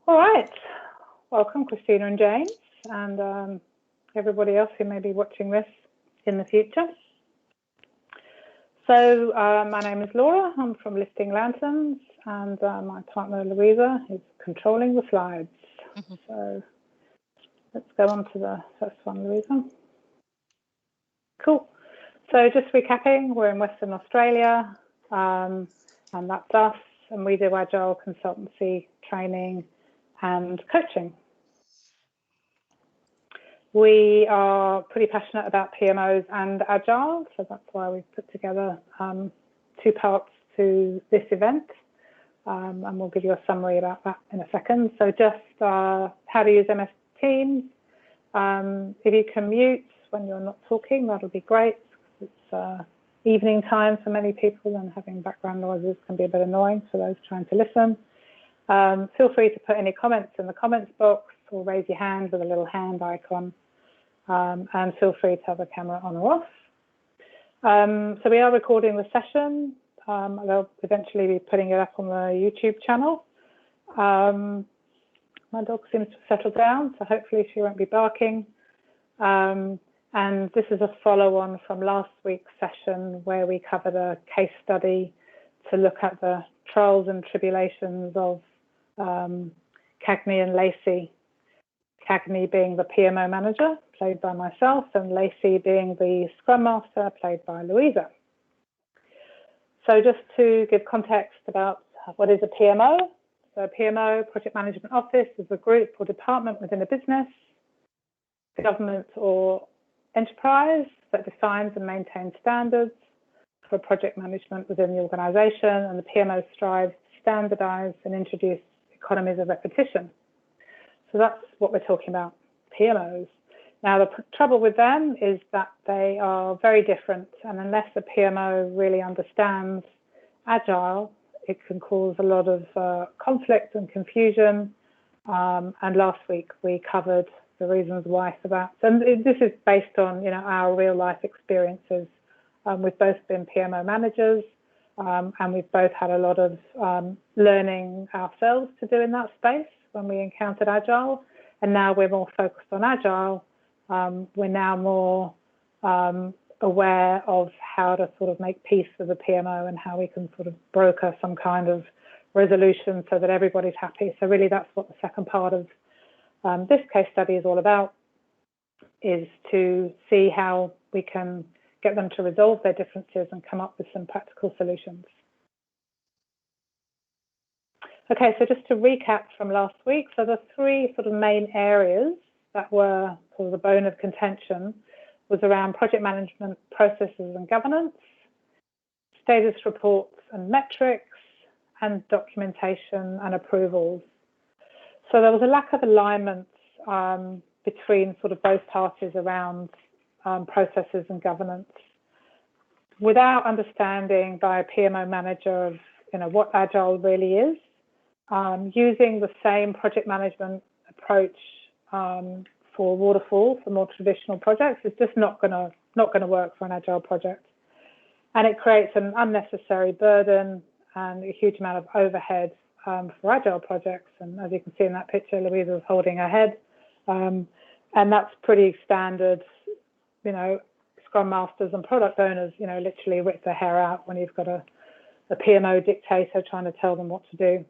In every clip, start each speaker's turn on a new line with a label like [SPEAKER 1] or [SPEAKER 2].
[SPEAKER 1] All right, welcome Christina and James, and everybody else who may be watching this in the future. So my name is Laura, I'm from Lifting Lanterns, and my partner Louisa is controlling the slides. So let's go on to the first one, Louisa. Cool. So just recapping, we're in Western Australia, and that's us, and we do Agile consultancy, training and coaching. We are pretty passionate about PMOs and Agile, so that's why we've put together two parts to this event, and we'll give you a summary about that in a second. So just how to use MS Teams. If you can mute when you're not talking, that'll be great. It's evening time for many people, and having background noises can be a bit annoying for those trying to listen. Feel free to put any comments in the comments box or raise your hand with a little hand icon, and feel free to have the camera on or off. So we are recording the session. They'll eventually be putting it up on the YouTube channel. My dog seems to have settled down, so hopefully she won't be barking. And this is a follow-on from last week's session where we covered a case study to look at the trials and tribulations of Cagney and Lacey. Cagney being the PMO manager, played by myself, and Lacey being the Scrum Master, played by Louisa. So just to give context about what is a PMO. So a PMO, Project Management Office, is a group or department within a business, government or enterprise that defines and maintains standards for project management within the organisation, and the PMO strives to standardise and introduce economies of repetition. So that's what we're talking about, PMOs. Now, the trouble with them is that they are very different, and unless a PMO really understands Agile, it can cause a lot of conflict and confusion. And last week we covered the reasons why for that. And this is based on, our real life experiences. We've both been PMO managers, and we've both had a lot of learning ourselves to do in that space when we encountered Agile. And now we're more focused on Agile. We're now more aware of how to sort of make peace with the PMO and how we can sort of broker some kind of resolution so that everybody's happy. So really that's what the second part of this case study is all about, is to see how we can get them to resolve their differences and come up with some practical solutions. Okay, so just to recap from last week, so the three sort of main areas that were sort of the bone of contention was around project management processes and governance, status reports and metrics, and documentation and approvals. So there was a lack of alignment between sort of both parties around processes and governance. Without understanding by a PMO manager of what Agile really is, using the same project management approach for waterfall, for more traditional projects, is just not going to work for an Agile project. And it creates an unnecessary burden and a huge amount of overhead for Agile projects. And as you can see in that picture, Louisa is holding her head. And that's pretty standard, Scrum Masters and product owners, literally rip their hair out when you've got a PMO dictator trying to tell them what to do.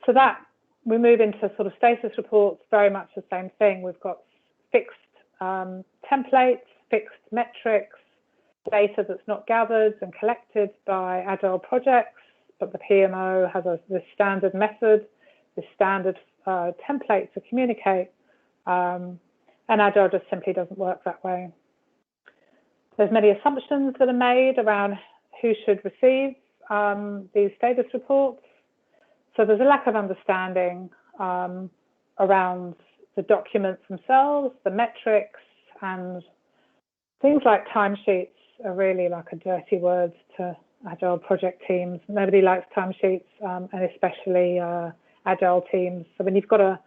[SPEAKER 1] So that we move into sort of status reports, very much the same thing. We've got fixed templates, fixed metrics, data that's not gathered and collected by Agile projects, but the PMO has this standard method, this standard template to communicate, and Agile just simply doesn't work that way. There's many assumptions that are made around who should receive these status reports. So there's a lack of understanding around the documents themselves, the metrics, and things like timesheets are really like a dirty word to Agile project teams. Nobody likes timesheets, and especially Agile teams. So when you've got a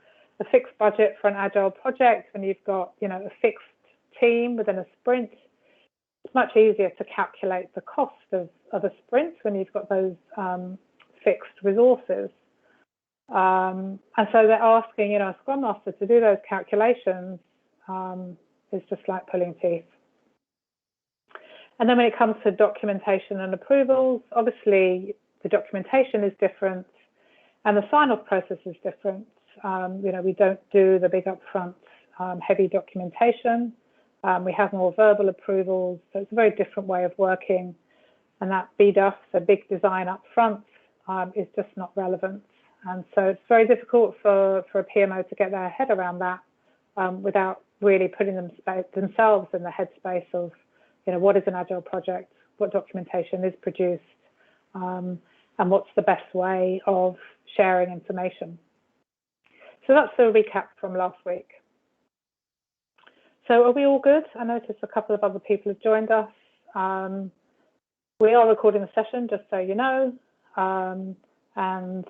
[SPEAKER 1] fixed budget for an Agile project, when you've got a fixed team within a sprint, it's much easier to calculate the cost of a sprint when you've got those fixed resources. And so they're asking, a Scrum Master to do those calculations is just like pulling teeth. And then when it comes to documentation and approvals, obviously the documentation is different and the sign-off process is different. We don't do the big upfront heavy documentation. We have more verbal approvals, so it's a very different way of working. And that BDUF, so big design upfront, is just not relevant. And so it's very difficult for a PMO to get their head around that without really putting themselves in the headspace of, what is an Agile project, what documentation is produced, and what's the best way of sharing information. So that's the recap from last week. So are we all good? I noticed a couple of other people have joined us. We are recording the session, just so you know. And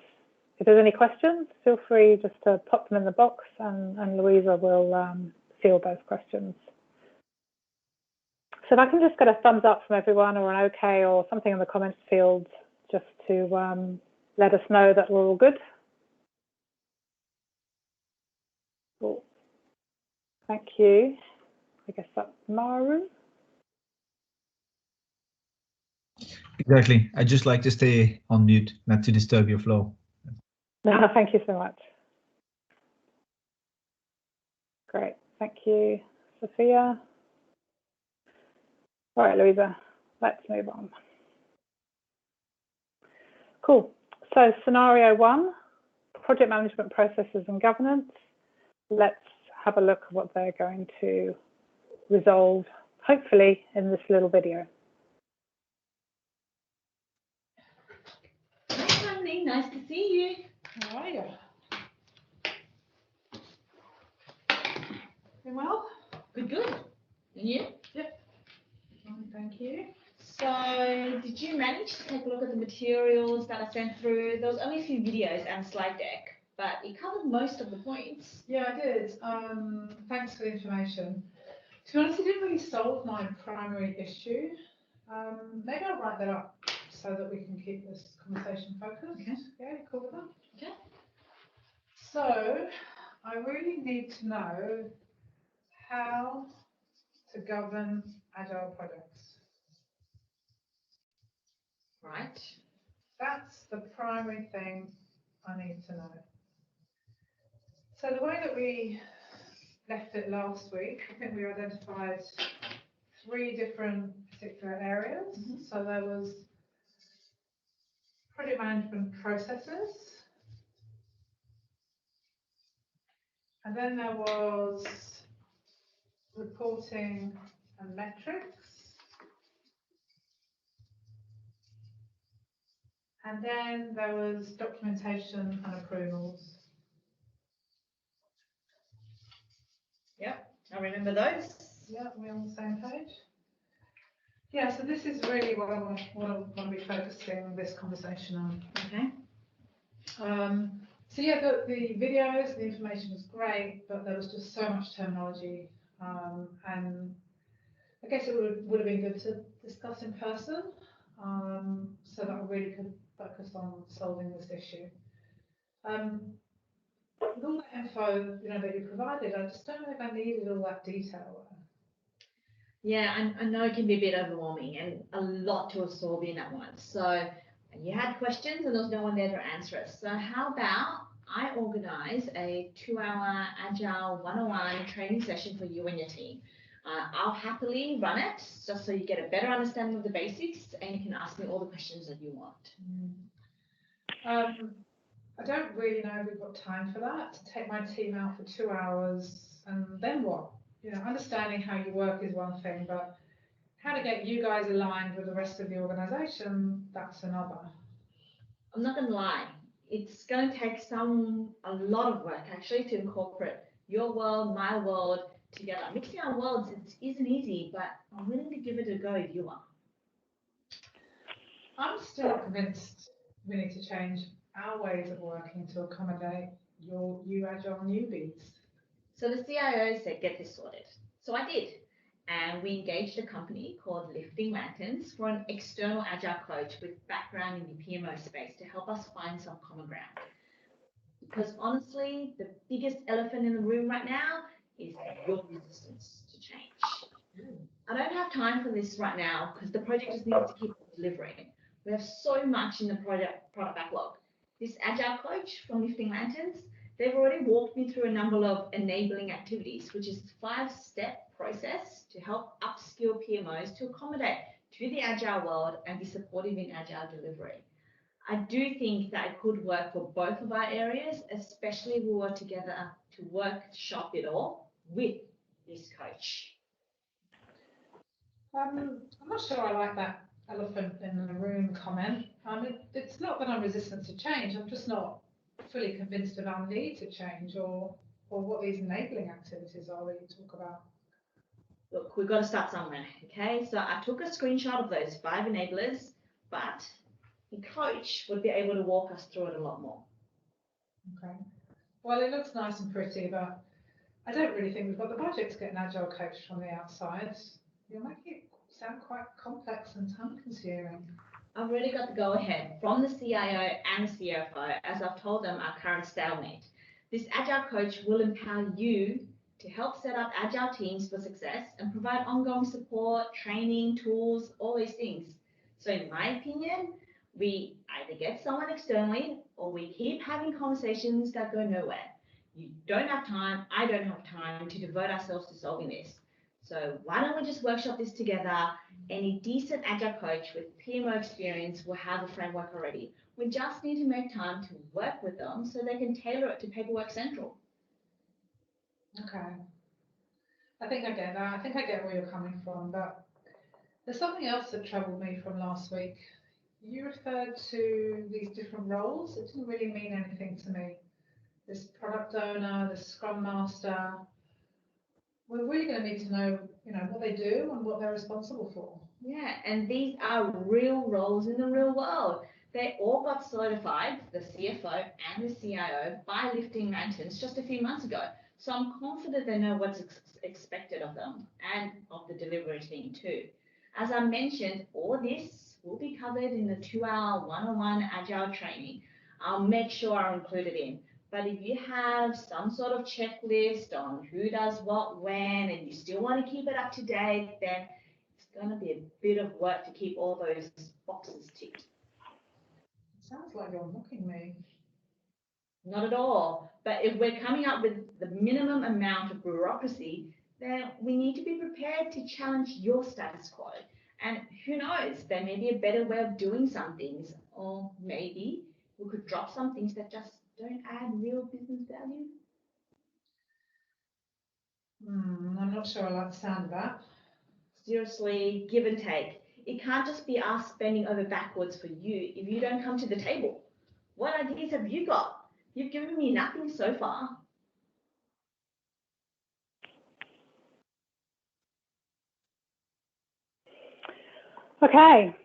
[SPEAKER 1] if there's any questions, feel free just to pop them in the box and Louisa will field those questions. So if I can just get a thumbs up from everyone or an okay or something in the comments field just to let us know that we're all good. Cool. Thank you. I guess that's Maru.
[SPEAKER 2] Exactly. I just like to stay on mute, not to disturb your flow.
[SPEAKER 1] No, thank you so much. Great. Thank you, Sophia. All right, Louisa, let's move on. Cool. So scenario 1, project management processes and governance. Let's have a look at what they're going to resolve, hopefully, in this little video.
[SPEAKER 3] Hi, Annie. Nice to see you.
[SPEAKER 1] How are you?
[SPEAKER 3] Doing well? Good, good. And you?
[SPEAKER 1] Yep. Thank you.
[SPEAKER 3] So, did you manage to take a look at the materials that I sent through? There was only a few videos and a slide deck, but it covered most of the points.
[SPEAKER 1] Yeah, I did. Thanks for the information. To be honest, it didn't really solve my primary issue. Maybe I'll write that up so that we can keep this conversation focused.
[SPEAKER 3] Okay.
[SPEAKER 1] Yeah, you cool with that?
[SPEAKER 3] Okay.
[SPEAKER 1] So, I really need to know how to govern Agile projects.
[SPEAKER 3] Right.
[SPEAKER 1] That's the primary thing I need to know. So the way that we left it last week, I think we identified 3 different particular areas.
[SPEAKER 3] Mm-hmm.
[SPEAKER 1] So there was project management processes, and then there was reporting and metrics, and then there was documentation and approvals.
[SPEAKER 3] Yep, I remember those.
[SPEAKER 1] Yeah, we're on the same page. Yeah, so this is really what I want to be focusing this conversation on.
[SPEAKER 3] Okay.
[SPEAKER 1] So yeah, the videos, the information was great, but there was just so much terminology, and I guess it would have been good to discuss in person, so that we really could focus on solving this issue. With all that info, that you provided, I just don't know if I needed all that detail.
[SPEAKER 3] Yeah, I know it can be a bit overwhelming and a lot to absorb in at once. So you had questions and there was no one there to answer us. So how about I organize a 2-hour Agile 101 training session for you and your team. I'll happily run it just so you get a better understanding of the basics and you can ask me all the questions that you want.
[SPEAKER 1] I don't really know if we've got time for that, to take my team out for 2 hours, and then what? Understanding how you work is one thing, but how to get you guys aligned with the rest of the organisation, that's another.
[SPEAKER 3] I'm not going to lie, it's going to take a lot of work actually to incorporate your world, my world together. Mixing our worlds isn't easy, but I'm willing to give it a go if you are.
[SPEAKER 1] I'm still not convinced we need to change our ways of working to accommodate you Agile newbies.
[SPEAKER 3] So the CIO said, get this sorted. So I did. And we engaged a company called Lifting Lanterns for an external Agile coach with background in the PMO space to help us find some common ground. Because honestly, the biggest elephant in the room right now is your resistance to change. I don't have time for this right now because the project just needs to keep delivering. We have so much in the product backlog. This Agile coach from Lifting Lanterns, they've already walked me through a number of enabling activities, which is a 5-step process to help upskill PMOs to accommodate to the Agile world and be supportive in Agile delivery. I do think that it could work for both of our areas, especially if we were together to workshop it all with this coach.
[SPEAKER 4] I'm not sure I like that elephant in the room comment. It's not that I'm resistant to change. I'm just not fully convinced of our need to change or what these enabling activities are that you talk about.
[SPEAKER 3] Look, we've got to start somewhere, okay? So I took a screenshot of those 5 enablers, but the coach would be able to walk us through it a lot more.
[SPEAKER 4] Okay. Well, it looks nice and pretty, but I don't really think we've got the budget to get an Agile coach from the outside. You're making it sound quite complex and time-consuming.
[SPEAKER 3] I've already got the go-ahead from the CIO and the CFO, as I've told them our current stalemate. This Agile coach will empower you to help set up Agile teams for success and provide ongoing support, training, tools, all these things. So in my opinion, we either get someone externally or we keep having conversations that go nowhere. You don't have time, I don't have time to devote ourselves to solving this. So why don't we just workshop this together? Any decent Agile coach with PMO experience will have a framework already. We just need to make time to work with them so they can tailor it to Paperwork Central.
[SPEAKER 4] Okay. I think I get that. I think I get where you're coming from, but there's something else that troubled me from last week. You referred to these different roles. It didn't really mean anything to me. This product owner, this scrum master. We're really going to need to know, what they do and what they're responsible for.
[SPEAKER 3] Yeah, and these are real roles in the real world. They all got certified, the CFO and the CIO, by Lifting Lanterns just a few months ago. So I'm confident they know what's expected of them and of the delivery team too. As I mentioned, all this will be covered in the 2-hour one-on-one Agile training. I'll make sure I'm included in. But if you have some sort of checklist on who does what when and you still want to keep it up to date, then it's going to be a bit of work to keep all those boxes ticked.
[SPEAKER 4] It sounds like you're mocking me.
[SPEAKER 3] Not at all. But if we're coming up with the minimum amount of bureaucracy, then we need to be prepared to challenge your status quo. And who knows, there may be a better way of doing some things, or maybe we could drop some things that just don't add real business value.
[SPEAKER 4] I'm not sure I like the sound of that.
[SPEAKER 3] Seriously, give and take. It can't just be us bending over backwards for you if you don't come to the table. What ideas have you got? You've given me nothing so far.
[SPEAKER 1] Okay.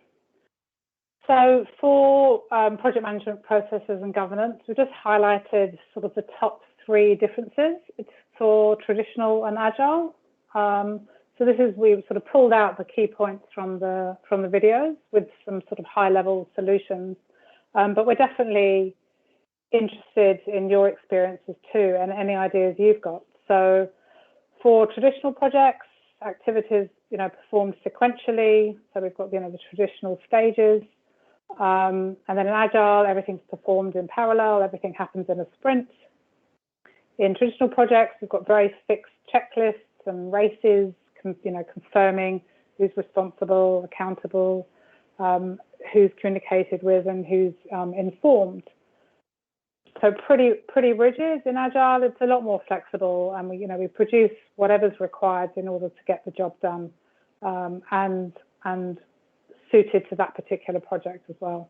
[SPEAKER 1] So for project management processes and governance, we just highlighted sort of the top 3 differences. It's for traditional and agile. So this is, we've sort of pulled out the key points from the videos with some sort of high-level solutions. But we're definitely interested in your experiences too and any ideas you've got. So for traditional projects, activities, performed sequentially. So we've got, the traditional stages. And then in Agile, everything's performed in parallel. Everything happens in a sprint. In traditional projects, we've got very fixed checklists and races, confirming who's responsible, accountable, who's communicated with, and who's informed. So pretty rigid. In Agile, it's a lot more flexible, and we produce whatever's required in order to get the job done, and suited to that particular project as well.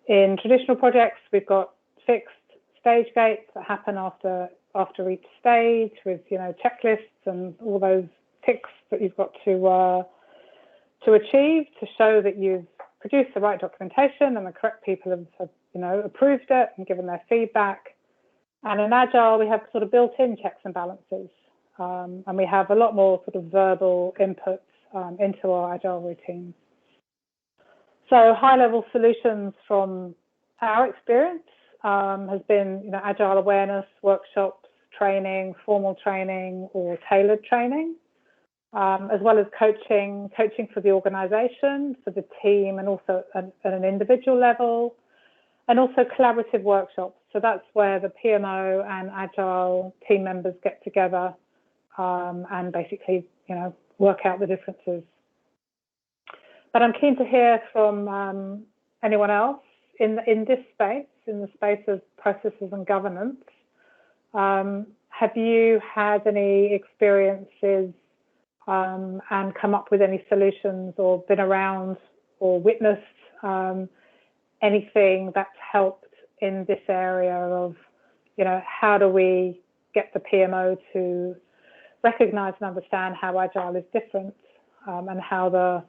[SPEAKER 1] In traditional projects, we've got fixed stage gates that happen after each stage with checklists and all those ticks that you've got to achieve to show that you've produced the right documentation and the correct people have approved it and given their feedback. And in Agile, we have sort of built-in checks and balances, and we have a lot more sort of verbal inputs into our Agile routines. So high-level solutions from our experience. has been, Agile awareness workshops, training, formal training, or tailored training, as well as coaching for the organisation, for the team, and also at an individual level, and also collaborative workshops. So that's where the PMO and Agile team members get together and basically, work out the differences. But I'm keen to hear from anyone else in this space, in the space of processes and governance. Have you had any experiences and come up with any solutions, or been around or witnessed anything that's helped in this area of, how do we get the PMO to recognise and understand how Agile is different, and how the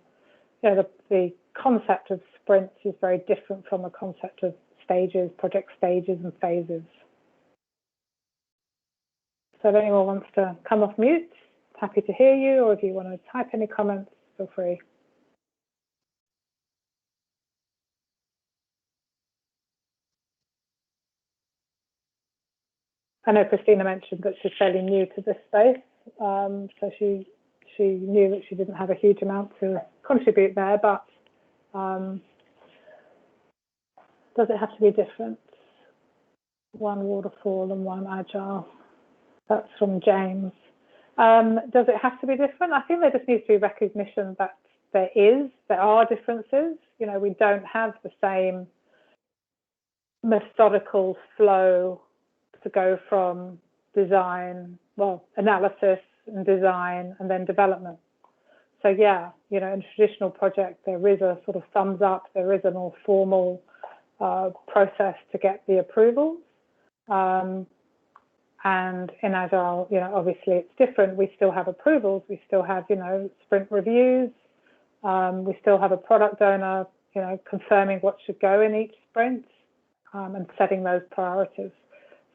[SPEAKER 1] concept of sprints is very different from the concept of stages, project stages and phases. So if anyone wants to come off mute, happy to hear you, or if you want to type any comments, feel free. I know Christina mentioned that she's fairly new to this space, so she knew that she didn't have a huge amount to contribute there, but does it have to be different? One waterfall and one Agile. That's from James. Does it have to be different? I think there just needs to be recognition that there are differences. We don't have the same methodical flow to go from analysis and design and then development. So yeah, in a traditional project, there is a sort of thumbs up, there is a more formal process to get the approvals. And in Agile, obviously it's different. We still have approvals, we still have, sprint reviews, we still have a product owner, confirming what should go in each sprint, and setting those priorities.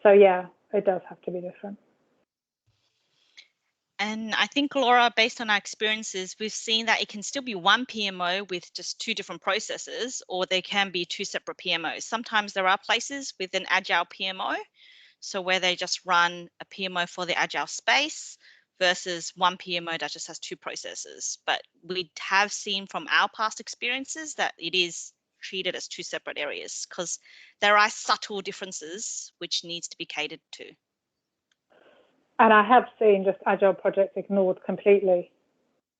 [SPEAKER 1] So yeah, it does have to be different.
[SPEAKER 5] And I think, Laura, based on our experiences, we've seen that it can still be one PMO with just two different processes, or there can be two separate PMOs. Sometimes there are places with an Agile PMO, so where they just run a PMO for the Agile space versus one PMO that just has two processes. But we have seen from our past experiences that it is treated as two separate areas, because there are subtle differences which needs to be catered to.
[SPEAKER 1] And I have seen just Agile projects ignored completely.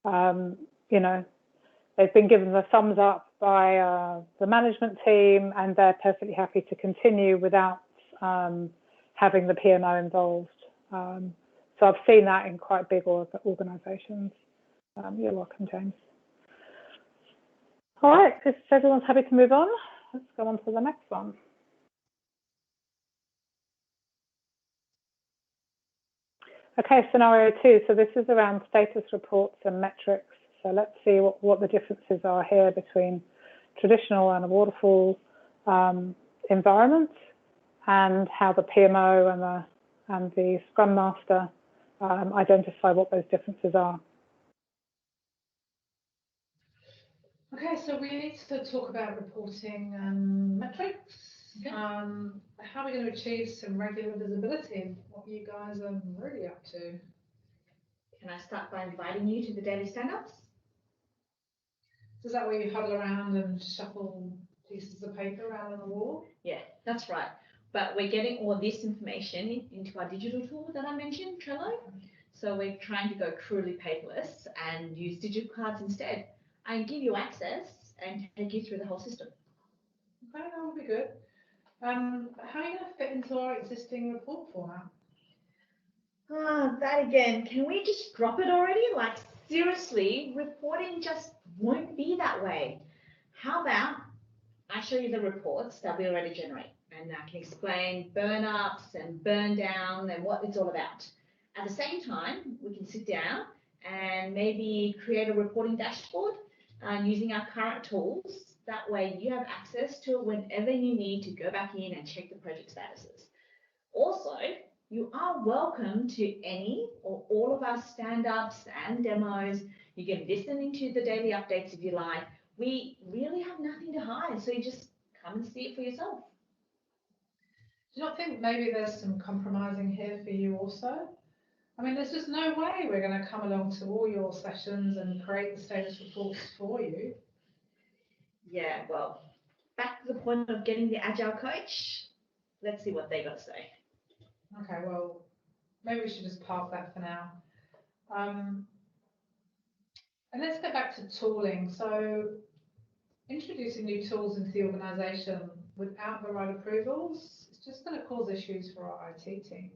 [SPEAKER 1] They've been given the thumbs up by the management team, and they're perfectly happy to continue without having the PMO involved. So I've seen that in quite big organisations. You're welcome, James. All right, if everyone's happy to move on, let's go on to the next one. Okay, scenario 2. So this is around status reports and metrics. So let's see what the differences are here between traditional and a waterfall environment, and how the PMO and the Scrum Master identify what those differences are.
[SPEAKER 4] Okay, so we need to talk about reporting and metrics.
[SPEAKER 3] Okay.
[SPEAKER 4] How are we going to achieve some regular visibility? What you guys are really up to?
[SPEAKER 3] Can I start by inviting you to the daily stand-ups?
[SPEAKER 4] Is that where you huddle around and shuffle pieces of paper around on the wall?
[SPEAKER 3] Yeah, that's right. But we're getting all this information into our digital tool that I mentioned, Trello. So we're trying to go truly paperless and use digital cards instead, and give you access and take you through the whole system.
[SPEAKER 4] Okay, that would be good. How are you going to fit into our existing report format?
[SPEAKER 3] That again, can we just drop it already? Like, seriously, reporting just won't be that way. How about I show you the reports that we already generate, and I can explain burn ups and burn down and what it's all about. At the same time, we can sit down and maybe create a reporting dashboard using our current tools. That way you have access to it whenever you need to go back in and check the project statuses. Also, you are welcome to any or all of our stand-ups and demos. You can listen into the daily updates if you like. We really have nothing to hide, so you just come and see it for yourself.
[SPEAKER 4] Do you not think maybe there's some compromising here for you also? I mean, there's just no way we're going to come along to all your sessions and create the status reports for you.
[SPEAKER 3] Yeah, well, back to the point of getting the Agile coach. Let's see what they got to say.
[SPEAKER 4] Okay, well, maybe we should just park that for now. And let's go back to tooling. So introducing new tools into the organisation without the right approvals, it's just going to cause issues for our IT team.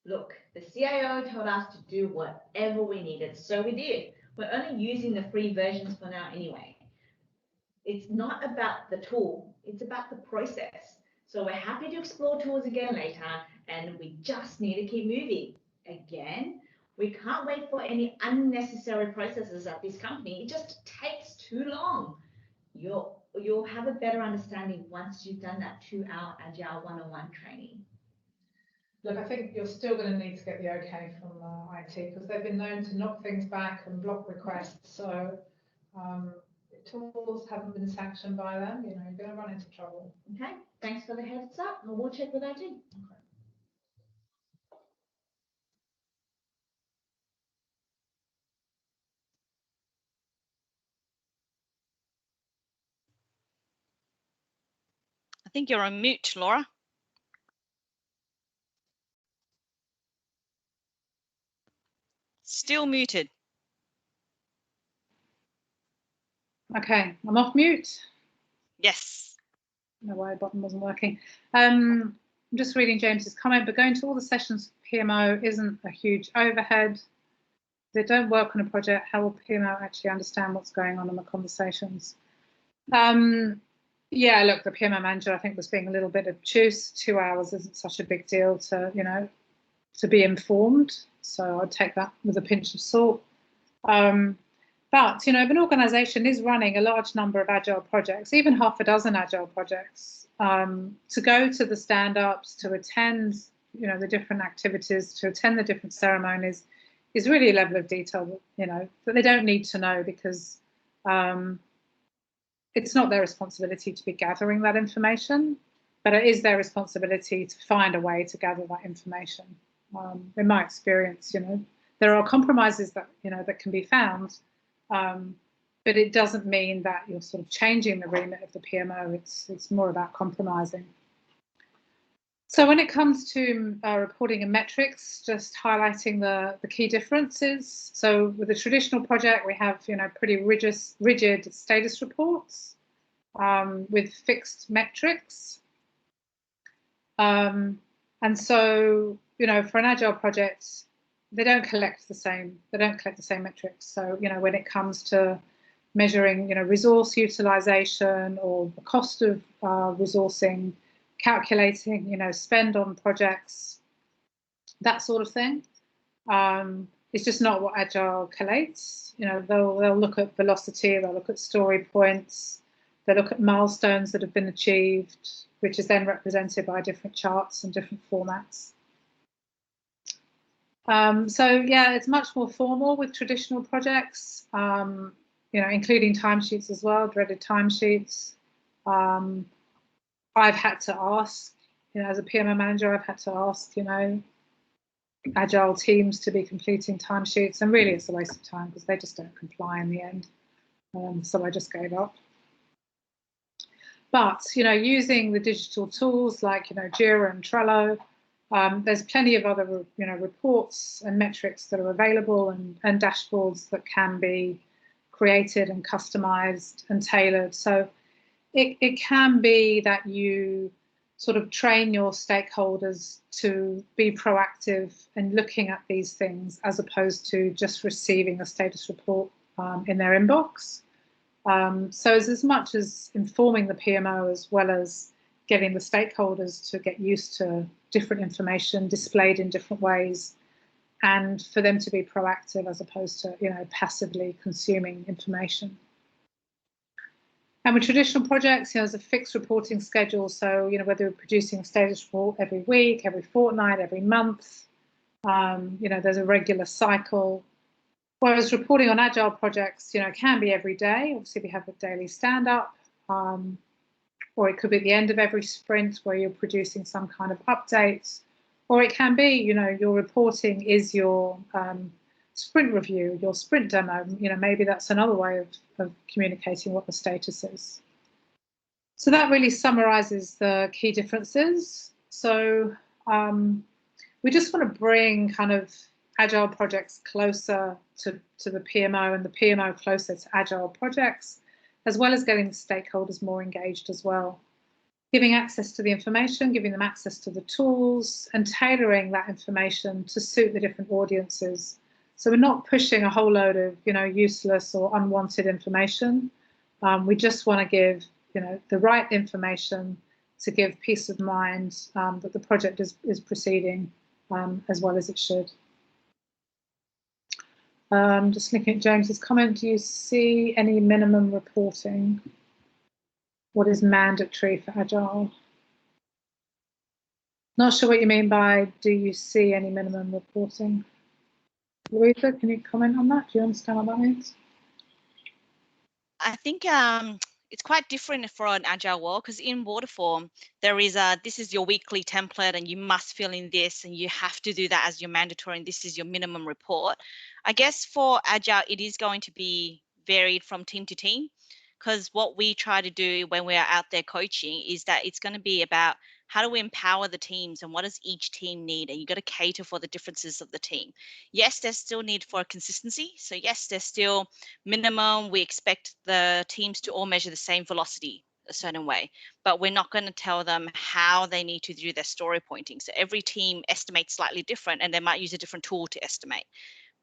[SPEAKER 3] Look, the CIO told us to do whatever we needed, so we did. We're only using the free versions for now anyway. It's not about the tool, it's about the process. So we're happy to explore tools again later, and we just need to keep moving. Again, we can't wait for any unnecessary processes at this company. It just takes too long. You'll have a better understanding once you've done that 2-hour Agile 101 training.
[SPEAKER 4] Look, I think you're still going to need to get the okay from IT because they've been known to knock things back and block requests. So if tools haven't been sanctioned by them, you're going to run into trouble.
[SPEAKER 3] Okay, thanks for the heads up, and we'll check with IT. Okay.
[SPEAKER 5] I think you're on mute, Laura. Still muted.
[SPEAKER 1] Okay, I'm off mute.
[SPEAKER 5] Yes.
[SPEAKER 1] No why the button wasn't working. I'm just reading James's comment, but going to all the sessions for PMO isn't a huge overhead. If they don't work on a project, how will PMO actually understand what's going on in the conversations? Yeah, look, the PMO manager, I think, was being a little bit obtuse. 2 hours isn't such a big deal to, to be informed. So I'd take that with a pinch of salt. But, if an organisation is running a large number of Agile projects, even half a dozen Agile projects, to go to the stand-ups, to attend, the different activities, to attend the different ceremonies, is really a level of detail that they don't need to know because it's not their responsibility to be gathering that information, but it is their responsibility to find a way to gather that information. In my experience, there are compromises that that can be found, but it doesn't mean that you're sort of changing the remit of the PMO. It's more about compromising. So when it comes to reporting and metrics, just highlighting the key differences. So with a traditional project, we have pretty rigid status reports with fixed metrics. And so for an Agile project, they don't collect the same metrics. So when it comes to measuring resource utilization or the cost of resourcing, calculating spend on projects, that sort of thing, it's just not what Agile collates. They'll look at velocity, they'll look at story points, they'll look at milestones that have been achieved, which is then represented by different charts and different formats. So yeah, it's much more formal with traditional projects, including timesheets as well, dreaded timesheets. I've had to ask, as a PMO manager, I've had to ask, Agile teams to be completing timesheets, and really it's a waste of time because they just don't comply in the end. So I just gave up. But, using the digital tools like, Jira and Trello, there's plenty of other, reports and metrics that are available and dashboards that can be created and customized and tailored. So it can be that you sort of train your stakeholders to be proactive in looking at these things as opposed to just receiving a status report in their inbox. So it's as much as informing the PMO as well as getting the stakeholders to get used to different information displayed in different ways and for them to be proactive as opposed to, passively consuming information. And with traditional projects, there's a fixed reporting schedule. So, whether we're producing a status report every week, every fortnight, every month, there's a regular cycle. Whereas reporting on Agile projects, can be every day. Obviously, we have a daily stand-up.
[SPEAKER 4] or it could be at the end of every sprint where you're producing some kind of updates, or it can be, your reporting is your sprint review, your sprint demo. Maybe that's another way of communicating what the status is. So that really summarizes the key differences. So we just want to bring kind of Agile projects closer to the PMO and the PMO closer to Agile projects, as well as getting the stakeholders more engaged as well. Giving access to the information, giving them access to the tools, and tailoring that information to suit the different audiences. So we're not pushing a whole load of, useless or unwanted information. We just want to give, the right information to give peace of mind that the project is proceeding as well as it should. Just looking at James's comment, do you see any minimum reporting? What is mandatory for Agile? Not sure what you mean by do you see any minimum reporting? Louisa, can you comment on that? Do you understand what that means?
[SPEAKER 5] I think it's quite different for an Agile world, because in Waterfall, there is this is your weekly template and you must fill in this and you have to do that as your mandatory and this is your minimum report. I guess for Agile, it is going to be varied from team to team, because what we try to do when we're out there coaching is that it's going to be about how do we empower the teams and what does each team need? And you got to cater for the differences of the team. Yes, there's still need for consistency. So yes, there's still minimum. We expect the teams to all measure the same velocity a certain way, but we're not going to tell them how they need to do their story pointing. So every team estimates slightly different and they might use a different tool to estimate.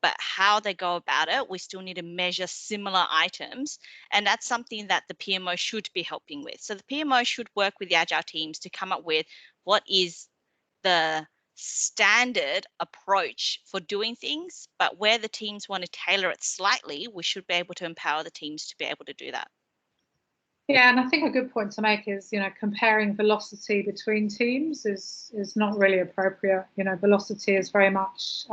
[SPEAKER 5] But how they go about it, we still need to measure similar items. And that's something that the PMO should be helping with. So the PMO should work with the Agile teams to come up with what is the standard approach for doing things, but where the teams want to tailor it slightly, we should be able to empower the teams to be able to do that.
[SPEAKER 4] Yeah, and I think a good point to make is, comparing velocity between teams is not really appropriate. Velocity is very much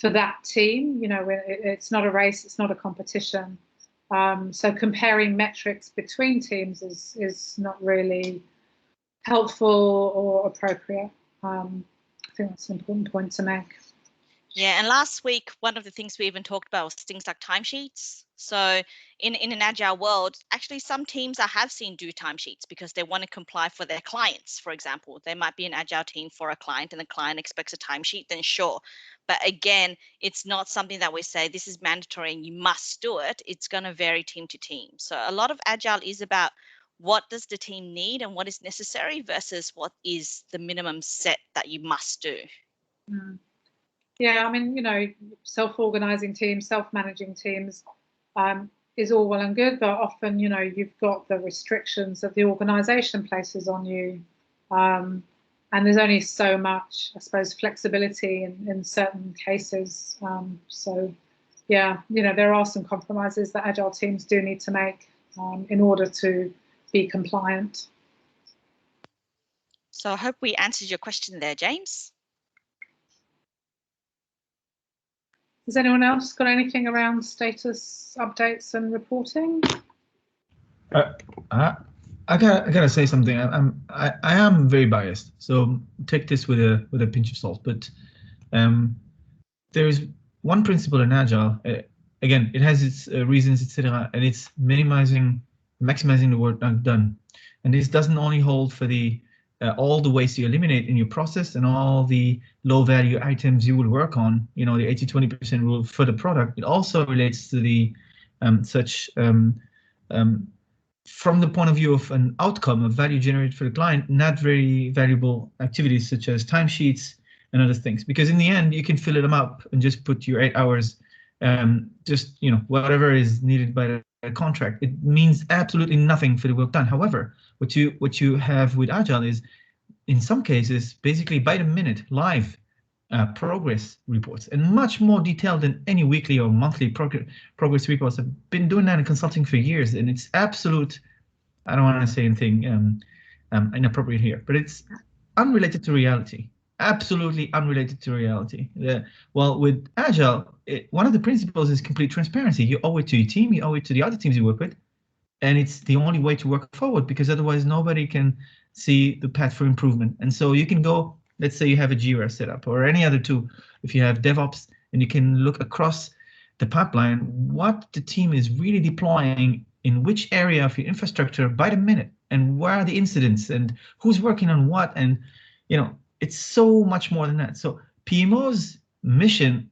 [SPEAKER 4] for that team. It's not a race, it's not a competition. So comparing metrics between teams is not really helpful or appropriate. I think that's an important point to make.
[SPEAKER 5] Yeah, and last week, one of the things we even talked about was things like timesheets. So in an Agile world, actually some teams I have seen do timesheets because they want to comply for their clients, for example. There might be an Agile team for a client and the client expects a timesheet, then sure. But again, it's not something that we say this is mandatory and you must do it. It's going to vary team to team. So a lot of Agile is about what does the team need and what is necessary versus what is the minimum set that you must do.
[SPEAKER 4] Mm. Yeah, I mean, self-organizing teams, self-managing teams is all well and good, but often, you've got the restrictions that the organization places on you. And there's only so much, I suppose, flexibility in certain cases. So, yeah, there are some compromises that Agile teams do need to make in order to be compliant.
[SPEAKER 5] So I hope we answered your question there, James.
[SPEAKER 4] Has anyone else got anything around status updates and reporting?
[SPEAKER 2] I gotta say something. I am very biased, so take this with a pinch of salt. But there is one principle in Agile. Again, it has its reasons, etc., and it's maximizing the work done. And this doesn't only hold for the all the waste you eliminate in your process and all the low value items you will work on, the 80-20% rule for the product. It also relates to the from the point of view of an outcome of value generated for the client, not very valuable activities such as timesheets and other things, because in the end you can fill them up and just put your 8 hours, just whatever is needed by the contract. It means absolutely nothing for the work done. However, what you have with Agile is, in some cases, basically by the minute live progress reports, and much more detailed than any weekly or monthly progress reports. I've been doing that in consulting for years, and it's absolute. I don't want to say anything inappropriate here, but it's unrelated to reality. Absolutely unrelated to reality. Well, with Agile, one of the principles is complete transparency. You owe it to your team, you owe it to the other teams you work with. And it's the only way to work forward, because otherwise nobody can see the path for improvement. And so you can go, let's say you have a Jira setup or any other tool, if you have DevOps, and you can look across the pipeline, what the team is really deploying in which area of your infrastructure by the minute, and where are the incidents, and who's working on what. And it's so much more than that. So PMO's mission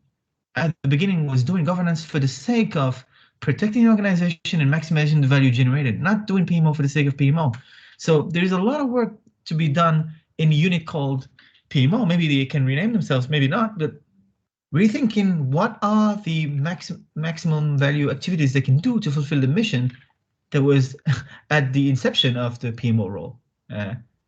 [SPEAKER 2] at the beginning was doing governance for the sake of protecting the organization and maximizing the value generated, not doing PMO for the sake of PMO. So there's a lot of work to be done in a unit called PMO. Maybe they can rename themselves, maybe not, but rethinking what are the maximum value activities they can do to fulfill the mission that was at the inception of the PMO role.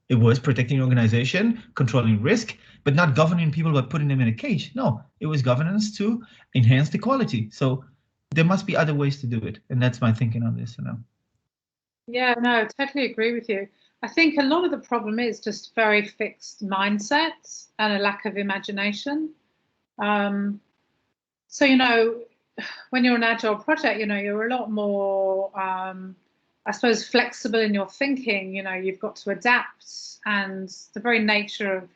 [SPEAKER 2] It was protecting the organization, controlling risk, but not governing people by putting them in a cage. No, it was governance to enhance the quality. So there must be other ways to do it. And that's my thinking on this.
[SPEAKER 4] Yeah, no, totally agree with you. I think a lot of the problem is just very fixed mindsets and a lack of imagination. So, when you're an agile project, you're a lot more, I suppose, flexible in your thinking. You've got to adapt, and the very nature of,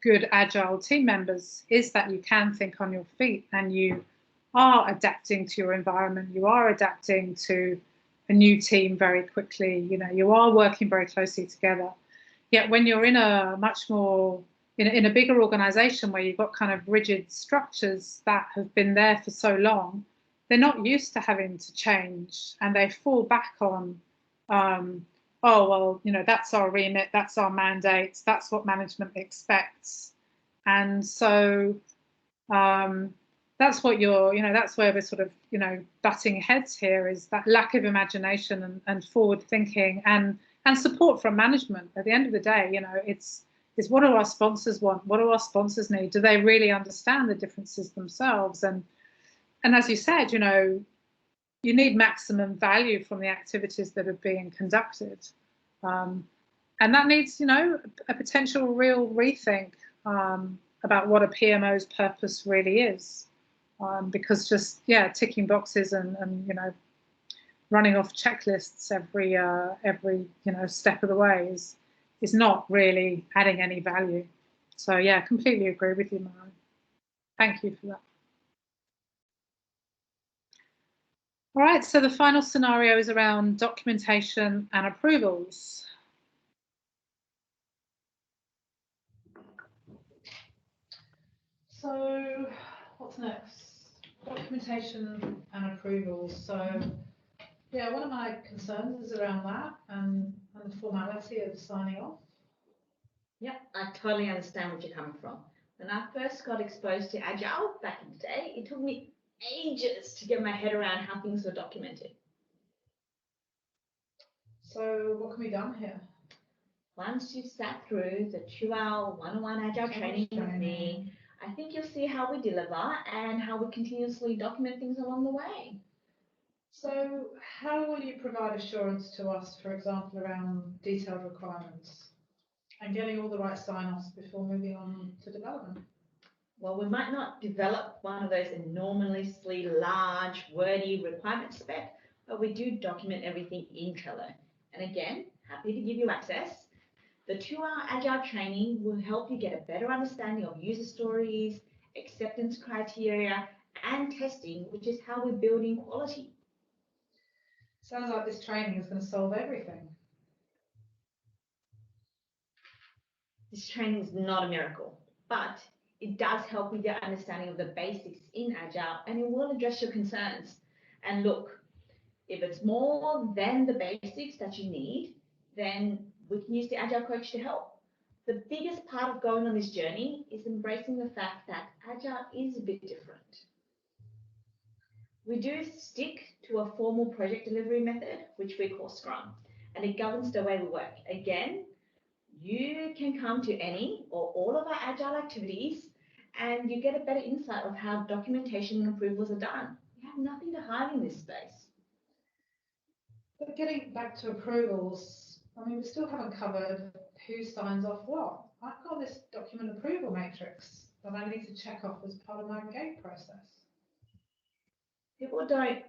[SPEAKER 4] good agile team members is that you can think on your feet, and you are adapting to your environment. You are adapting to a new team very quickly. You are working very closely together. Yet when you're in a much more in a bigger organization where you've got kind of rigid structures that have been there for so long, they're not used to having to change, and they fall back on, oh, well, that's our remit, that's our mandate, that's what management expects. And so that's what that's where we're sort of, butting heads here, is that lack of imagination and forward thinking and support from management. At the end of the day, it's what do our sponsors want? What do our sponsors need? Do they really understand the differences themselves? And as you said, you need maximum value from the activities that are being conducted. And that needs, a potential real rethink about what a PMO's purpose really is. Because just, ticking boxes and running off checklists every step of the way is not really adding any value. So completely agree with you, Mara. Thank you for that. All right, so the final scenario is around documentation and approvals. So what's next? Documentation and approvals. So one of my concerns is around that and the formality of signing off.
[SPEAKER 3] Yep, I totally understand where you're coming from. When I first got exposed to Agile back in the day, it took me ages to get my head around how things were documented.
[SPEAKER 4] So what can be done here?
[SPEAKER 3] Once you've sat through the 2-hour one-on-one Agile training with me, I think you'll see how we deliver and how we continuously document things along the way.
[SPEAKER 4] So how will you provide assurance to us, for example, around detailed requirements and getting all the right sign-offs before moving on to development?
[SPEAKER 3] Well, we might not develop one of those enormously large, wordy requirement spec, but we do document everything in Trello. And again, happy to give you access. The 2-hour Agile training will help you get a better understanding of user stories, acceptance criteria, and testing, which is how we're building quality.
[SPEAKER 4] Sounds like this training is going to solve everything.
[SPEAKER 3] This training is not a miracle, but it does help with your understanding of the basics in Agile, and it will address your concerns. And look, if it's more than the basics that you need, then we can use the Agile coach to help. The biggest part of going on this journey is embracing the fact that Agile is a bit different. We do stick to a formal project delivery method, which we call Scrum, and it governs the way we work. Again, you can come to any or all of our Agile activities and you get a better insight of how documentation and approvals are done. You have nothing to hide in this space.
[SPEAKER 4] But getting back to approvals, we still haven't covered who signs off what. I've got this document approval matrix that I need to check off as part of my gate process.
[SPEAKER 3] People don't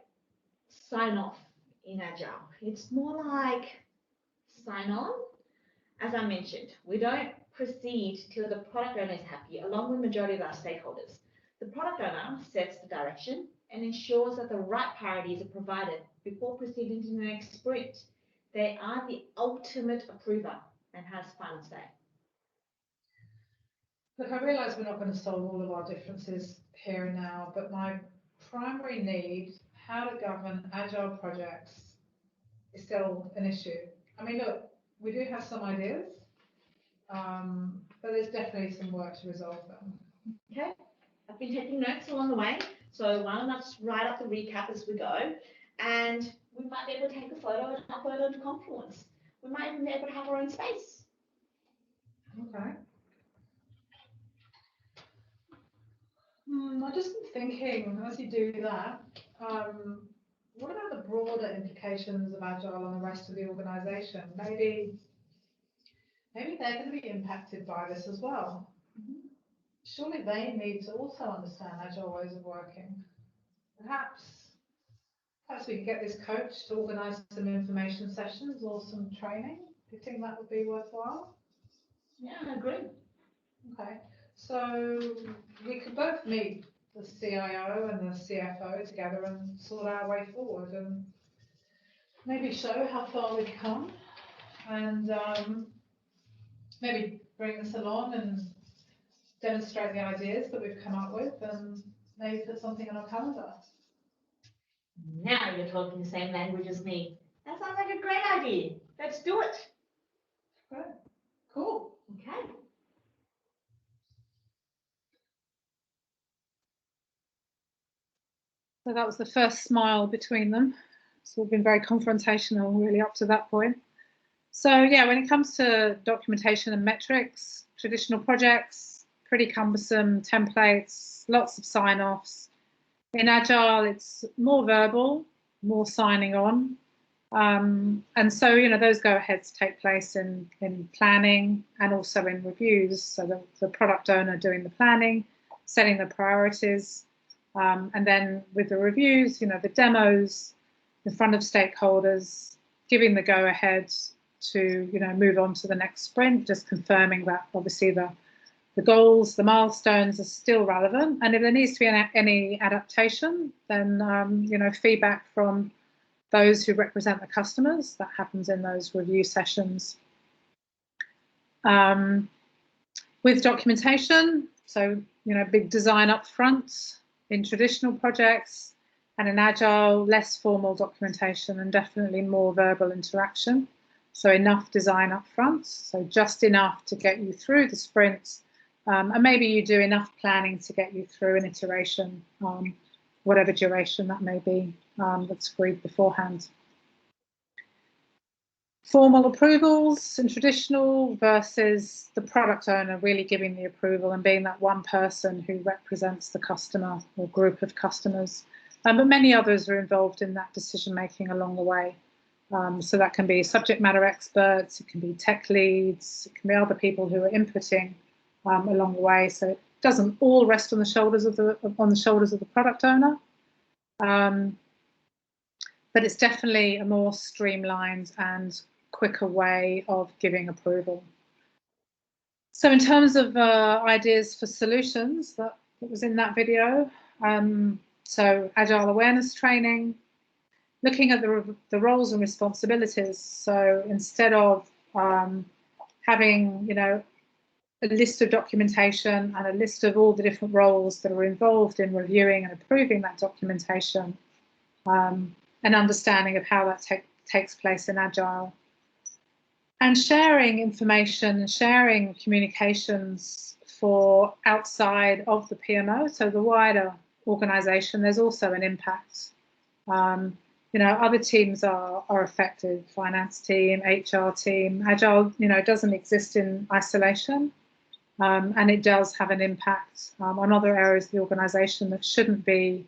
[SPEAKER 3] sign off in Agile. It's more like sign on. As I mentioned, we don't proceed till the product owner is happy, along with the majority of our stakeholders. The product owner sets the direction and ensures that the right priorities are provided before proceeding to the next sprint. They are the ultimate approver and has final say.
[SPEAKER 4] Look, I realise we're not going to solve all of our differences here and now, but my primary need, how to govern Agile projects, is still an issue. I mean, look, we do have some ideas, but there's definitely some work to resolve them.
[SPEAKER 3] Okay, I've been taking notes along the way, so why don't I just write up the recap as we go, and we might be able to take a photo and upload it onto Confluence. We might even be able to have our own space.
[SPEAKER 4] Okay. I've just been thinking, as you do that, what about the broader implications of Agile on the rest of the organisation? Maybe they're going to be impacted by this as well. Surely they need to also understand Agile ways of working. Perhaps we can get this coach to organise some information sessions or some training. Do you think that would be worthwhile?
[SPEAKER 3] Yeah, I agree.
[SPEAKER 4] Okay, so we could both meet the CIO and the CFO together and sort our way forward and maybe show how far we've come and maybe bring this along and demonstrate the ideas that we've come up with and maybe put something on our calendar.
[SPEAKER 3] Now you're talking the same language as me. That sounds like a great idea. Let's do it.
[SPEAKER 4] Great. Cool.
[SPEAKER 3] Okay.
[SPEAKER 1] So that was the first smile between them. So we've been very confrontational really up to that point. So yeah, when it comes to documentation and metrics, traditional projects, pretty cumbersome templates, lots of sign-offs. In Agile, it's more verbal, more signing on. And so, you know, those go-aheads take place in planning and also in reviews. So the product owner doing the planning, setting the priorities, and then with the reviews, you know, the demos in front of stakeholders, giving the go-ahead to, you know, move on to the next sprint, just confirming that obviously the goals, the milestones are still relevant. And if there needs to be any adaptation, then, you know, feedback from those who represent the customers, that happens in those review sessions. With documentation, so, you know, big design up front in traditional projects, and in Agile, less formal documentation and definitely more verbal interaction. So enough design up front, so just enough to get you through the sprints, and maybe you do enough planning to get you through an iteration, whatever duration that may be, that's agreed beforehand. Formal approvals and traditional versus the product owner really giving the approval and being that one person who represents the customer or group of customers. But many others are involved in that decision making along the way. So that can be subject matter experts, it can be tech leads, it can be other people who are inputting along the way. So it doesn't all rest on the shoulders of the product owner. But it's definitely a more streamlined and quicker way of giving approval. So in terms of ideas for solutions, that was in that video. So Agile awareness training, looking at the roles and responsibilities. So instead of having, you know, a list of documentation and a list of all the different roles that are involved in reviewing and approving that documentation, an understanding of how that takes place in Agile. And sharing information, sharing communications for outside of the PMO, so the wider organisation, there's also an impact. You know, other teams are affected, finance team, HR team. Agile, you know, doesn't exist in isolation, and it does have an impact on other areas of the organisation that shouldn't be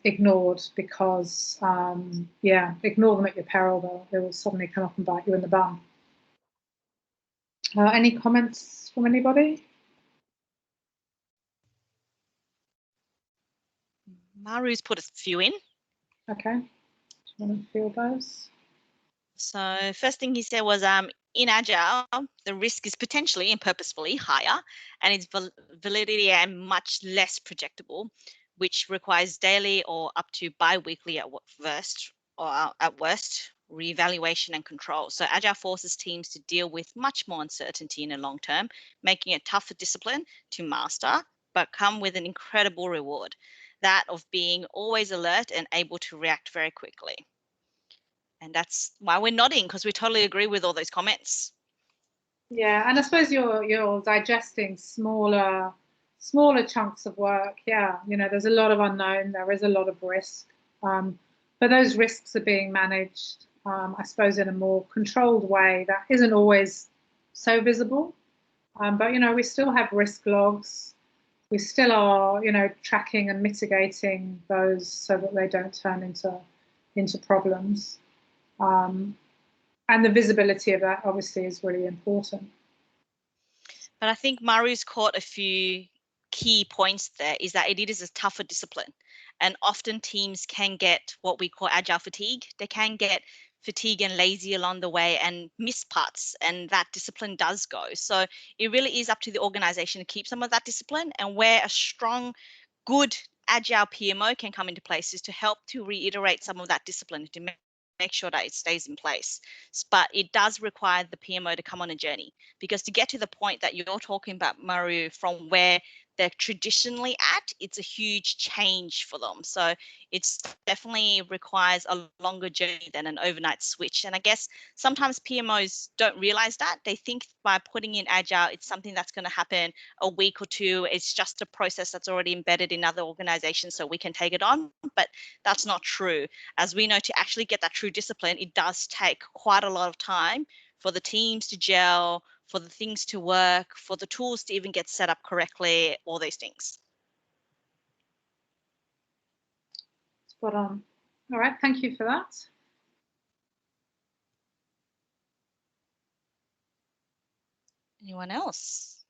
[SPEAKER 1] ignored, because yeah, ignore them at your peril, they will suddenly come up and bite you in the bum. Any comments from anybody?
[SPEAKER 5] Maru's put a few in.
[SPEAKER 1] Okay. Want to feel those?
[SPEAKER 5] So first thing he said was in Agile, the risk is potentially and purposefully higher, and its validity and much less projectable, which requires daily or up to bi-weekly at worst reevaluation and control. So Agile forces teams to deal with much more uncertainty in the long term, making it tougher discipline to master, but come with an incredible reward, that of being always alert and able to react very quickly. And that's why we're nodding, because we totally agree with all those comments.
[SPEAKER 1] Yeah, and I suppose you're digesting smaller chunks of work. Yeah, you know, there's a lot of unknown. There is a lot of risk, but those risks are being managed, I suppose, in a more controlled way that isn't always so visible. But you know, we still have risk logs. We still are, you know, tracking and mitigating those so that they don't turn into problems. And the visibility of that obviously is really important.
[SPEAKER 5] But I think Maru's caught a few key points there, is that it is a tougher discipline. And often teams can get what we call agile fatigue. They can get fatigue and lazy along the way and miss parts, and that discipline does go. So it really is up to the organization to keep some of that discipline, and where a strong, good agile PMO can come into place is to help to reiterate some of that discipline to make sure that it stays in place. But it does require the PMO to come on a journey, because to get to the point that you're talking about, Maru, from where they're traditionally at, it's a huge change for them. So it's definitely requires a longer journey than an overnight switch. And I guess sometimes PMOs don't realize that. They think by putting in Agile, it's something that's going to happen a week or two. It's just a process that's already embedded in other organizations, so we can take it on. But that's not true. As we know, to actually get that true discipline, it does take quite a lot of time for the teams to gel, for the things to work, for the tools to even get set up correctly, all those things.
[SPEAKER 1] Spot on. All right, thank you for that.
[SPEAKER 5] Anyone else?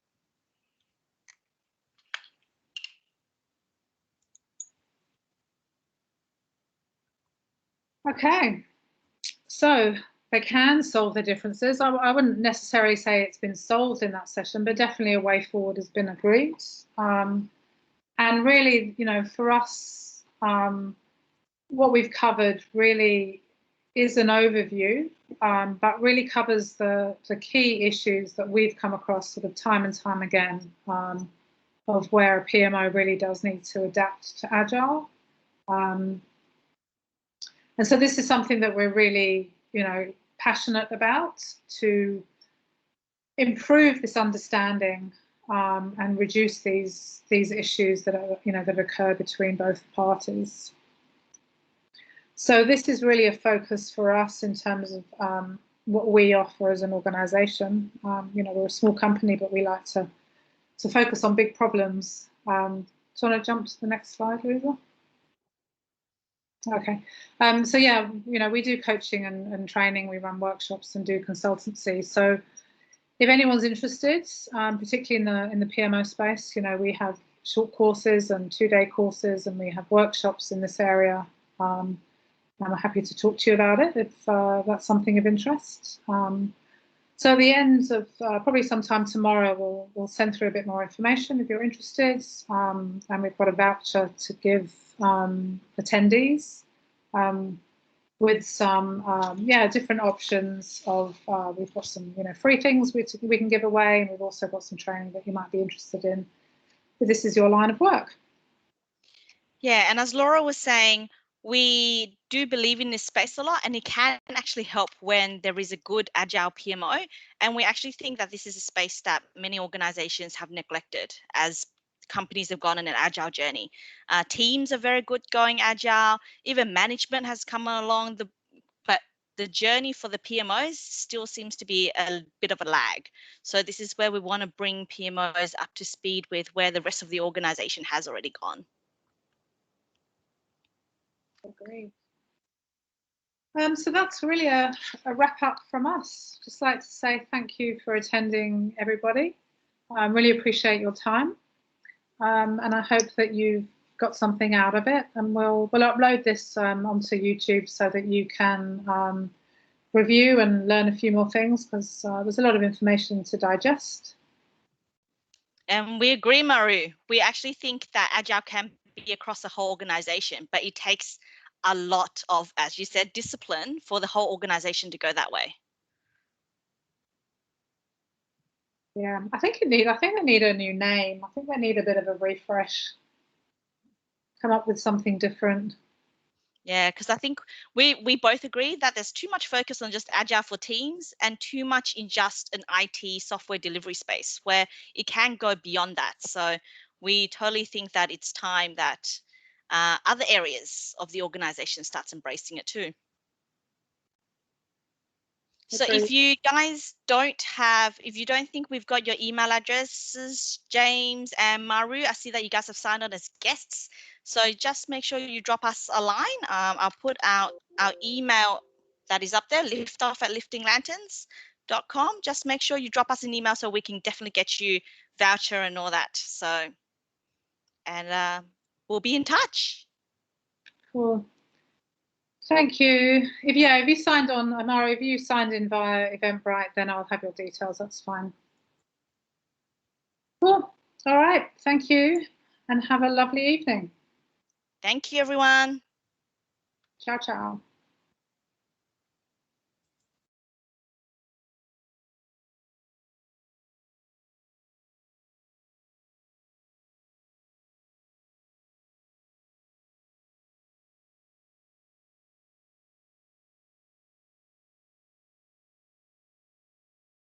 [SPEAKER 1] Okay, so they can solve the differences. I wouldn't necessarily say it's been solved in that session, but definitely a way forward has been agreed. And really, you know, for us, what we've covered really is an overview, but really covers the key issues that we've come across sort of time and time again, of where a PMO really does need to adapt to Agile. And so this is something that we're really, you know, passionate about, to improve this understanding and reduce these issues that are, you know, that occur between both parties. So this is really a focus for us in terms of what we offer as an organisation. You know, we're a small company, but we like to focus on big problems. Do you want to jump to the next slide, Louisa? Okay. So yeah, you know, we do coaching and training. We run workshops and do consultancy. So if anyone's interested, particularly in the PMO space, you know, we have short courses and 2-day courses, and we have workshops in this area. And I'm happy to talk to you about it if that's something of interest. So at the end of probably sometime tomorrow, we'll send through a bit more information if you're interested. And we've got a voucher to give attendees with some different options of we've got some, you know, free things we can give away, and we've also got some training that you might be interested in if this is your line of work.
[SPEAKER 5] Yeah, and as Laura was saying, we do believe in this space a lot, and it can actually help when there is a good agile PMO. And we actually think that this is a space that many organizations have neglected as companies have gone on an agile journey. Teams are very good going agile. Even management has come along, but the journey for the PMOs still seems to be a bit of a lag. So this is where we want to bring PMOs up to speed with where the rest of the organization has already gone.
[SPEAKER 1] Agree. So that's really a wrap up from us. Just like to say thank you for attending, everybody. I really appreciate your time. And I hope that you've
[SPEAKER 4] got something out of it, and we'll upload this onto YouTube so that you can review and learn a few more things, because there's a lot of information to digest.
[SPEAKER 5] And we agree, Maru. We actually think that Agile can be across the whole organization, but it takes a lot of, as you said, discipline for the whole organization to go that way.
[SPEAKER 4] Yeah, I think they need a new name. I think they need a bit of a refresh. Come up with something different.
[SPEAKER 5] Yeah, because I think we both agree that there's too much focus on just Agile for teams and too much in just an IT software delivery space where it can go beyond that. So we totally think that it's time that other areas of the organization starts embracing it too. So if you guys if you don't think we've got your email addresses, James and Maru, I see that you guys have signed on as guests. So just make sure you drop us a line. I'll put out our email that is up there, liftoff@liftinglanterns.com. Just make sure you drop us an email so we can definitely get you voucher and all that. So, and we'll be in touch.
[SPEAKER 4] Cool. Thank you. If you signed on, Amara, if you signed in via Eventbrite, then I'll have your details. That's fine. Cool. All right. Thank you, and have a lovely evening.
[SPEAKER 5] Thank you, everyone.
[SPEAKER 4] Ciao, ciao.